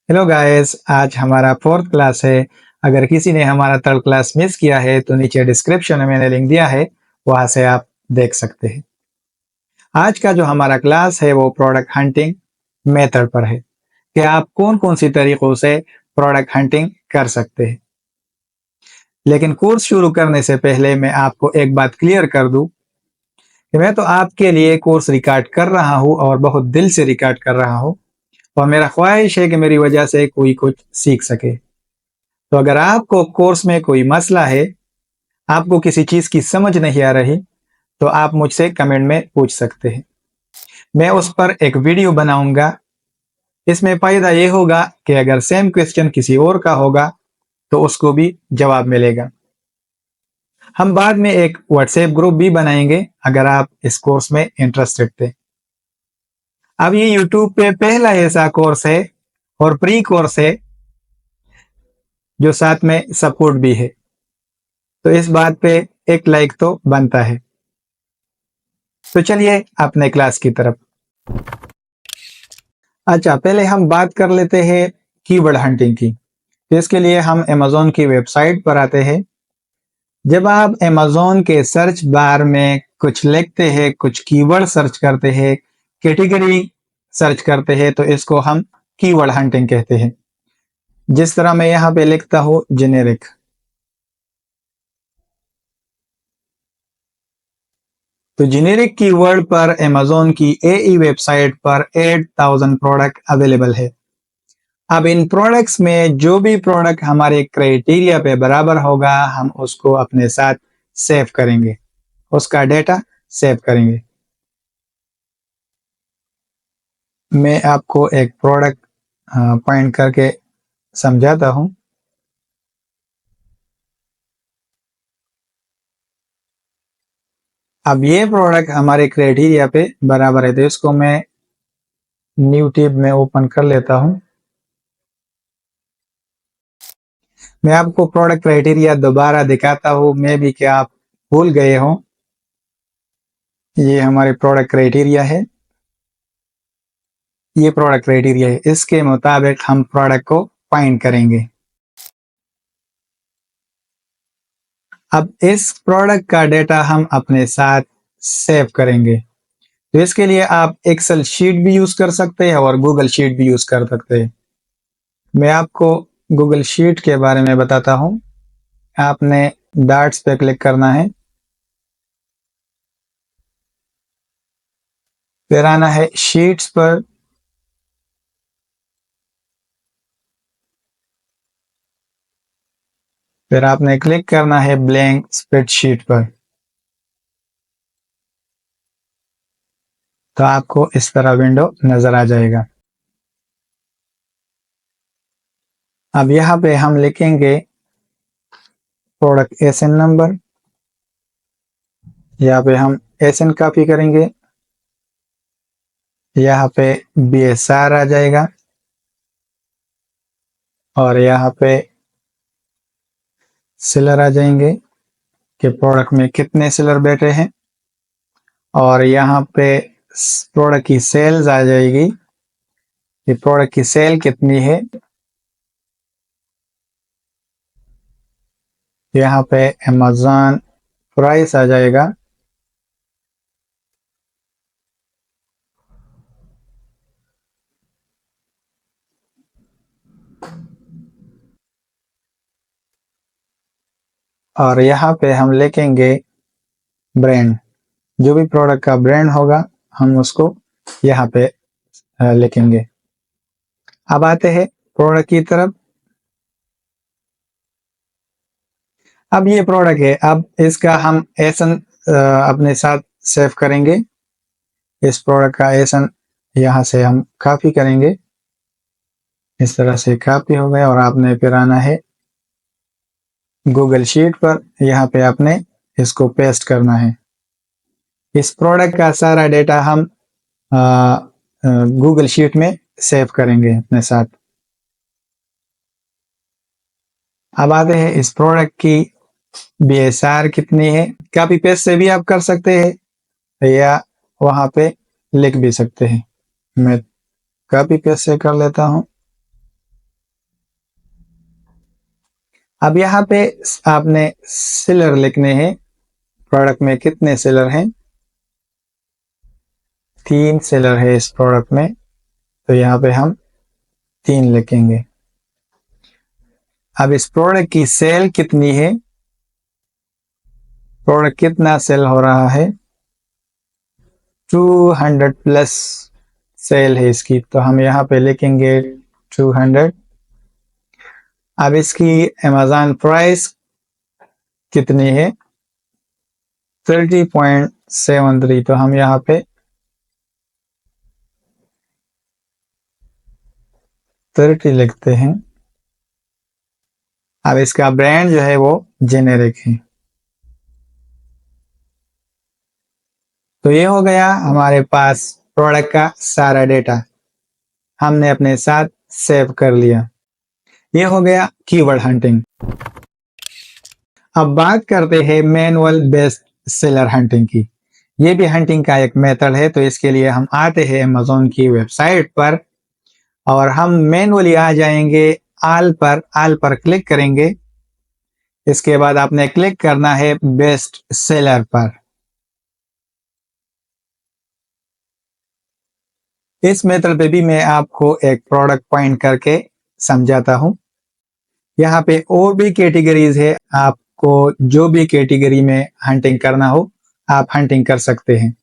Hello guys, आज हमारा fourth class है। अगर किसी ने हमारा थर्ड क्लास मिस किया है तो नीचे डिस्क्रिप्शन में मैंने लिंक दिया है, वहां से आप देख सकते हैं। आज का जो हमारा क्लास है वो प्रोडक्ट हंटिंग मेथड पर है कि आप कौन कौन सी तरीकों से प्रोडक्ट हंटिंग कर सकते हैं। लेकिन कोर्स शुरू करने से पहले मैं आपको एक बात क्लियर कर दूं कि मैं तो आपके लिए कोर्स रिकॉर्ड कर रहा हूं और बहुत दिल से रिकॉर्ड कर रहा हूं, और मेरा ख्वाहिश है कि मेरी वजह से कोई कुछ सीख सके। तो अगर आपको कोर्स में कोई मसला है, आपको किसी चीज की समझ नहीं आ रही, तो आप मुझसे कमेंट में पूछ सकते हैं। मैं उस पर एक वीडियो बनाऊंगा। इसमें फायदा ये होगा कि अगर सेम क्वेश्चन किसी और का होगा तो उसको भी जवाब मिलेगा। हम बाद में एक व्हाट्सएप ग्रुप भी बनाएंगे अगर आप इस कोर्स में इंटरेस्टेड थे। अब ये यूट्यूब पे पहला ऐसा कोर्स है और प्री कोर्स है जो साथ में सपोर्ट भी है, तो इस बात पे एक लाइक तो बनता है। तो चलिए अपने क्लास की तरफ। अच्छा, पहले हम बात कर लेते हैं कीवर्ड हंटिंग की। तो इसके लिए हम अमेज़न की वेबसाइट पर आते हैं। जब आप अमेज़न के सर्च बार में कुछ लिखते हैं, कुछ कीवर्ड सर्च करते हैं, कैटेगरी सर्च करते हैं, तो इसको हम कीवर्ड हंटिंग कहते हैं। जिस तरह मैं यहाँ पे लिखता हूँ जेनेरिक, तो जेनेरिक कीवर्ड पर अमेज़न की एई वेबसाइट पर 8000 प्रोडक्ट अवेलेबल है। अब इन प्रोडक्ट्स में जो भी प्रोडक्ट हमारे क्राइटेरिया पे बराबर होगा, हम उसको अपने साथ सेव करेंगे, उसका डेटा सेव करेंगे। मैं आपको एक प्रोडक्ट पॉइंट करके समझाता हूँ। अब ये प्रोडक्ट हमारे क्राइटेरिया पे बराबर है, तो इसको मैं न्यू टैब में ओपन कर लेता हूँ। मैं आपको प्रोडक्ट क्राइटेरिया दोबारा दिखाता हूँ, मे भी कि आप भूल गए हों। ये हमारे प्रोडक्ट क्राइटेरिया है, ये प्रोडक्ट क्राइटेरिया है, इसके मुताबिक हम प्रोडक्ट को फाइंड करेंगे। अब इस प्रोडक्ट का डेटा हम अपने साथ सेव करेंगे। तो इसके लिए आप एक्सेल शीट भी यूज कर सकते हैं और गूगल शीट भी यूज कर सकते हैं। मैं आपको गूगल शीट के बारे में बताता हूँ। आपने डार्ट्स पे क्लिक करना है, फिर आना है शीट्स पर, फिर आपने क्लिक करना है ब्लैंक स्प्रेडशीट पर। तो आपको इस तरह विंडो नजर आ जाएगा। अब यहाँ पे हम लिखेंगे प्रोडक्ट एसएन नंबर, यहाँ पे हम एसएन कॉपी करेंगे, यहाँ पे बीएसआर आ जाएगा और यहाँ पे सेलर आ जाएंगे कि प्रोडक्ट में कितने सेलर बैठे हैं, और यहाँ पे प्रोडक्ट की सेल्स आ जाएगी कि प्रोडक्ट की सेल कितनी है। यहाँ पे अमेज़न प्राइस आ जाएगा, और यहाँ पे हम लिखेंगे ब्रांड। जो भी प्रोडक्ट का ब्रांड होगा हम उसको यहाँ पे लिखेंगे। अब आते हैं प्रोडक्ट की तरफ। अब ये प्रोडक्ट है, अब इसका हम एसन अपने साथ सेव करेंगे। इस प्रोडक्ट का एसन यहाँ से हम कॉपी करेंगे, इस तरह से कॉपी हो गया, और आपने फिर आना है गूगल शीट पर, यहाँ पे आपने इसको पेस्ट करना है। इस प्रोडक्ट का सारा डेटा हम गूगल शीट में सेव करेंगे अपने साथ। अब आते हैं इस प्रोडक्ट की बीएसआर कितनी है। कॉपी पेस्ट से भी आप कर सकते हैं या वहां पे लिख भी सकते हैं। मैं कॉपी पेस्ट से कर लेता हूं। अब यहाँ पे आपने सेलर लिखने हैं। प्रोडक्ट में कितने सेलर हैं? 3 सेलर है इस प्रोडक्ट में, तो यहाँ पे हम 3 लिखेंगे। अब इस प्रोडक्ट की सेल कितनी है? प्रोडक्ट कितना सेल हो रहा है? 200 प्लस सेल है इसकी, तो हम यहाँ पे लिखेंगे 200। अब इसकी अमेज़न प्राइस कितनी है? 30.73, तो हम यहाँ पे 30 लिखते हैं। अब इसका ब्रांड जो है वो जेनेरिक है। तो ये हो गया हमारे पास प्रोडक्ट का सारा डेटा, हमने अपने साथ सेव कर लिया। ये हो गया कीवर्ड हंटिंग। अब बात करते हैं मैनुअल बेस्ड सेलर हंटिंग की। ये भी हंटिंग का एक मेथड है। तो इसके लिए हम आते हैं अमेज़न की वेबसाइट पर और हम मैनुअली आ जाएंगे ऑल पर क्लिक करेंगे। इसके बाद आपने क्लिक करना है बेस्ट सेलर पर। इस मेथड पे भी मैं आपको एक प्रोडक्ट पॉइंट करके समझाता हूं। यहाँ पे और भी कैटेगरीज है, आपको जो भी कैटेगरी में हंटिंग करना हो आप हंटिंग कर सकते हैं।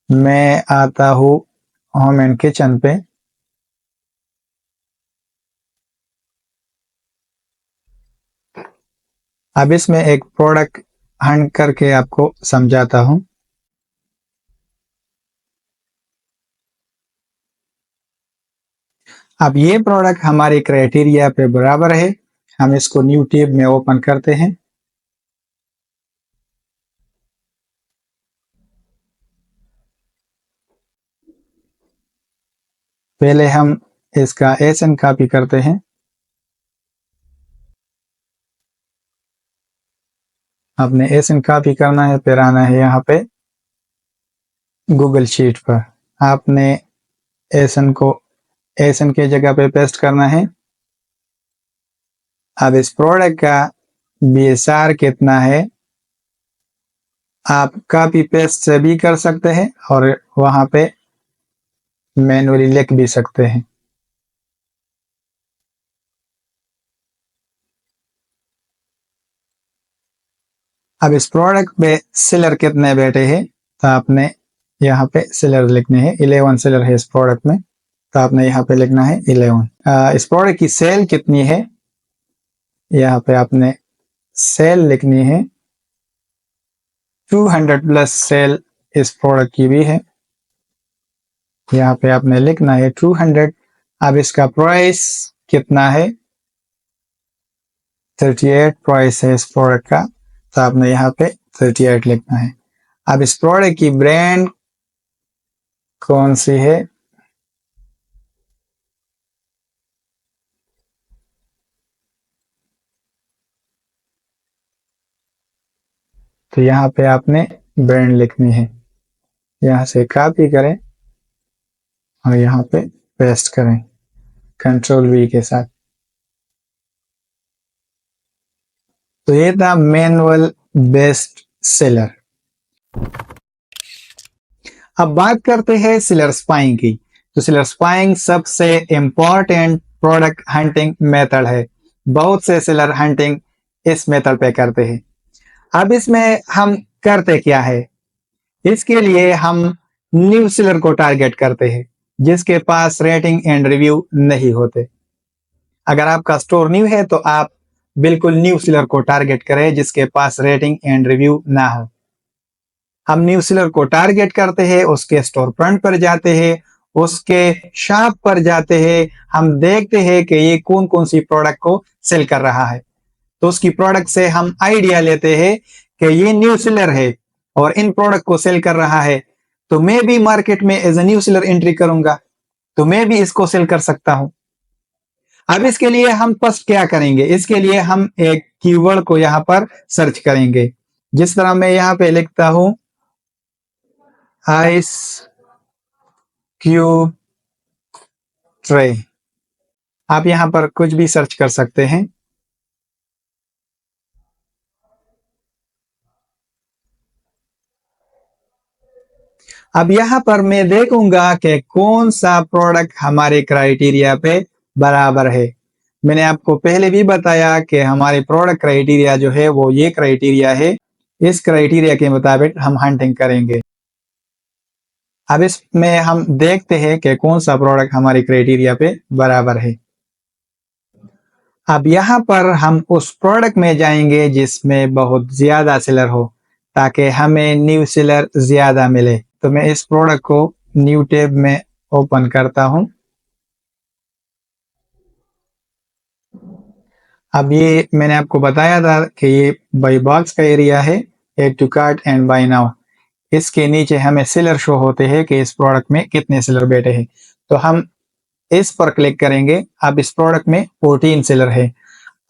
मैं आता हूँ होम एंड किचन पे। अब इसमें एक प्रोडक्ट हंट करके आपको समझाता हूँ। अब ये प्रोडक्ट हमारे क्राइटेरिया पे बराबर है। हम इसको न्यू टैब में ओपन करते हैं। पहले हम इसका एसएन कॉपी करते हैं। आपने एसएन कॉपी करना है, फिर आना है यहाँ पे गूगल शीट पर। आपने एसएन को एसएन के जगह पे पेस्ट करना है। अब इस प्रोडक्ट का बीएसआर कितना है आप कॉपी पेस्ट से भी कर सकते हैं और वहां पे मैनुअली लिख भी सकते हैं। अब इस प्रोडक्ट पे सेलर कितने बैठे हैं तो आपने यहाँ पे सेलर लिखने हैं। 11 सेलर है इस प्रोडक्ट में, तो आपने यहाँ पे लिखना है 11। इस प्रोडक्ट की सेल कितनी है? यहाँ पे आपने सेल लिखनी है। 200 प्लस सेल इस प्रोडक्ट की भी है, यहाँ पे आपने लिखना है 200। अब इसका प्राइस कितना है? 38 प्राइस है इस प्रोडक्ट का, तो आपने यहाँ पे 38 लिखना है। अब इस प्रोडक्ट की ब्रांड कौन सी है? तो यहाँ पे आपने ब्रांड लिखनी है। यहाँ से कॉपी करें और यहाँ पे पेस्ट करें कंट्रोल वी के साथ। तो ये था मैनुअल बेस्ट सेलर। अब बात करते हैं सेलर स्पाइंग की। तो सेलर स्पाइंग सबसे इंपॉर्टेंट प्रोडक्ट हंटिंग मेथड है। बहुत से सेलर हंटिंग इस मेथड पे करते हैं। अब इसमें हम करते क्या है? इसके लिए हम न्यू सेलर को टारगेट करते हैं जिसके पास रेटिंग एंड रिव्यू नहीं होते। अगर आपका स्टोर न्यू है तो आप बिल्कुल न्यू सेलर को टारगेट करें जिसके पास रेटिंग एंड रिव्यू ना हो। हम न्यू सेलर को टारगेट करते हैं, उसके स्टोर फ्रंट पर जाते हैं, उसके शॉप पर जाते हैं, हम देखते हैं कि ये कौन कौन सी प्रोडक्ट को सेल कर रहा है। तो उसकी प्रोडक्ट से हम आइडिया लेते हैं कि ये न्यू सेलर है और इन प्रोडक्ट को सेल कर रहा है, तो मैं भी मार्केट में as a new seller entry करूंगा, तो मैं भी इसको सेल कर सकता हूं। अब इसके लिए हम फर्स्ट क्या करेंगे? इसके लिए हम एक कीवर्ड को यहां पर सर्च करेंगे। जिस तरह मैं यहां पे लिखता हूं आइस क्यूब ट्रे, आप यहां पर कुछ भी सर्च कर सकते हैं। अब यहाँ पर मैं देखूंगा कि कौन सा प्रोडक्ट हमारे क्राइटेरिया पे बराबर है। मैंने आपको पहले भी बताया कि हमारे प्रोडक्ट क्राइटेरिया जो है वो ये क्राइटेरिया है। इस क्राइटेरिया के मुताबिक हम हंटिंग करेंगे। अब इसमें हम देखते हैं कि कौन सा प्रोडक्ट हमारे क्राइटेरिया पे बराबर है। अब यहाँ पर हम उस प्रोडक्ट में जाएंगे जिसमें बहुत ज्यादा सेलर हो, ताकि हमें न्यू सेलर ज्यादा मिले। तो मैं इस प्रोडक्ट को न्यू टैब में ओपन करता हूं। अब ये मैंने आपको बताया था कि ये बाई बॉक्स का एरिया है, add to cart and buy now. इसके नीचे हमें सेलर शो होते हैं कि इस प्रोडक्ट में कितने सेलर बैठे हैं। तो हम इस पर क्लिक करेंगे। अब इस प्रोडक्ट में 14 सेलर है।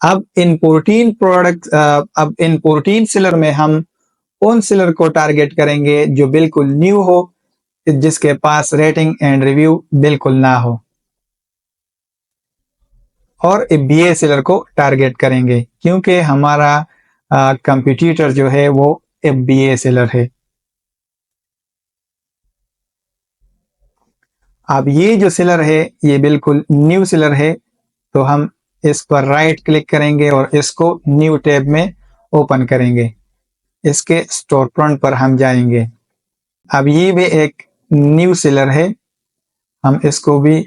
अब इन 14 सेलर में हम उन सेलर को टारगेट करेंगे जो बिल्कुल न्यू हो, जिसके पास रेटिंग एंड रिव्यू बिल्कुल ना हो, और बीए सेलर को टारगेट करेंगे क्योंकि हमारा कंपटीटर जो है वो बीए सेलर है। अब ये जो सेलर है ये बिल्कुल न्यू सेलर है, तो हम इस पर राइट क्लिक करेंगे और इसको न्यू टैब में ओपन करेंगे। इसके स्टोर फ्रंट पर हम जाएंगे। अब ये भी एक न्यू सेलर है, हम इसको भी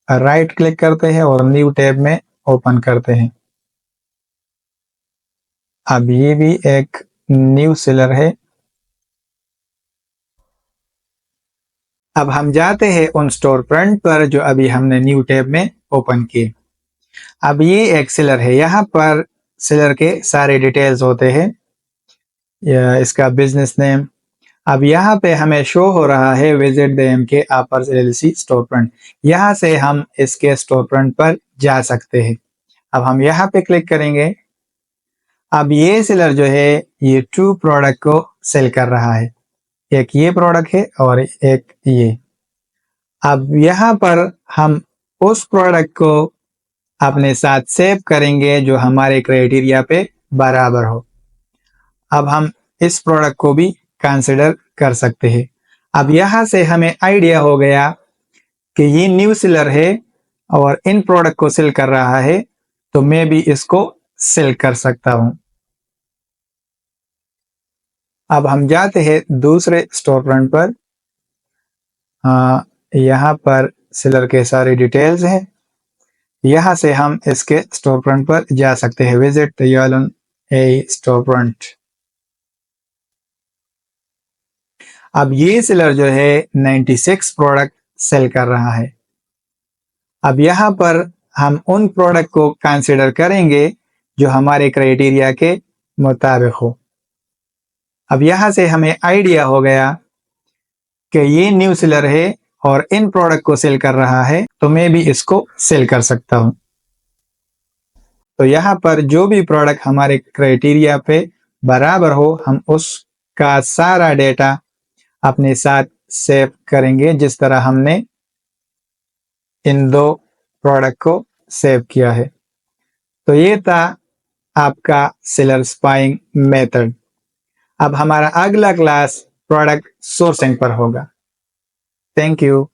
राइट क्लिक करते हैं और न्यू टैब में ओपन करते हैं। अब ये भी एक न्यू सेलर है। अब हम जाते हैं उन स्टोर फ्रंट पर जो अभी हमने न्यू टैब में ओपन किए। अब ये एक सेलर है, यहाँ पर सेलर के सारे डिटेल्स होते हैं, इसका बिजनेस नेम। अब यहाँ पे हमें शो हो रहा है विजिट द एमके आपर्स एलएलसी स्टोर फ्रंट। यहाँ से हम इसके स्टोर फ्रंट पर जा सकते हैं। अब हम यहाँ पे क्लिक करेंगे। अब ये सेलर जो है ये 2 प्रोडक्ट को सेल कर रहा है, एक ये प्रोडक्ट है और एक ये। अब यहाँ पर हम उस प्रोडक्ट को अपने साथ सेव करेंगे जो हमारे क्राइटेरिया पे बराबर हो। अब हम इस प्रोडक्ट को भी कंसिडर कर सकते हैं। अब यहाँ से हमें आइडिया हो गया कि ये न्यू सेलर है और इन प्रोडक्ट को सेल कर रहा है, तो मैं भी इसको सेल कर सकता हूँ। अब हम जाते हैं दूसरे स्टोर फ्रंट पर। यहाँ पर सेलर के सारे डिटेल्स हैं। यहाँ से हम इसके स्टोर फ्रंट पर जा सकते हैं। विजिट द यालन ए स्टोर फ्रंट। अब ये सेलर जो है 96 प्रोडक्ट सेल कर रहा है। अब यहाँ पर हम उन प्रोडक्ट को कंसिडर करेंगे जो हमारे क्राइटेरिया के मुताबिक हो। अब यहाँ से हमें आइडिया हो गया कि ये न्यू सेलर है और इन प्रोडक्ट को सेल कर रहा है, तो मैं भी इसको सेल कर सकता हूँ। तो यहाँ पर जो भी प्रोडक्ट हमारे क्राइटेरिया पे बराबर हो, हम उसका सारा डेटा अपने साथ सेव करेंगे, जिस तरह हमने इन 2 प्रोडक्ट को सेव किया है। तो ये था आपका सेलर स्पाइंग मेथड। अब हमारा अगला क्लास प्रोडक्ट सोर्सिंग पर होगा। Thank you.